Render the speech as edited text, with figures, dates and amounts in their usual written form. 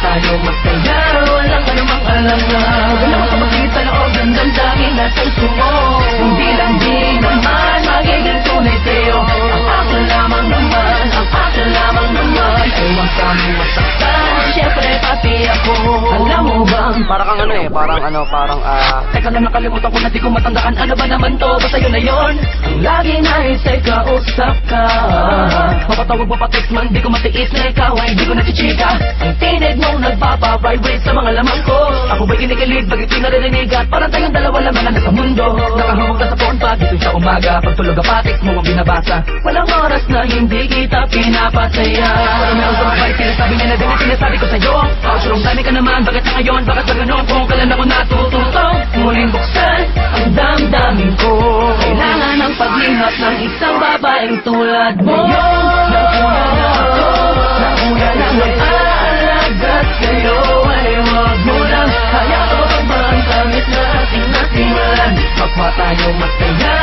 tayo masaya, walang anumang alam na wala makapagpigil sa loob ng damdamin at puso mo. Hindi lang di naman magiging tunay sa'yo. Ang akin lamang naman, ang akin lamang naman ay huwag kami masaktan, syempre pati ako. Alam mo bang Parang parang teka lang, nakalimutan ko na di ko matandaan. Ano ba naman to? Basta yun na yun. Lagi na isa'y kausap ka. Mapatawag mapatext man, di ko matiis na ikaw ay di ko nachichika. Ang tinig mong nagpapavibrate sa mga lamang ko. Ako ba'y kinikilig, bagay ito'y naririnig at parang tayong dalawa lamang na sa mundo. Nakahawag ka sa phone pag ito'y sa umaga. Pagtulog ang patext mo ang binabasa. Walang oras na hindi kita pinapasaya. Walang meron sa mga sinasabi niya na din ang sinasabi ko sa'yo. Surong dami ka naman, bakit na ngayon? Bakit ba ganon? Kung kailan ako natututo muling buksan ang damdamin ko. Kailangan ng paglingap ng isang babaeng tulad mo. Nauna na ako, nauna na mag-aalaga sa'yo. Ay wag mo lang, kaya ko ba ang kamit na ating nasimulan? Magpa tayo masaya,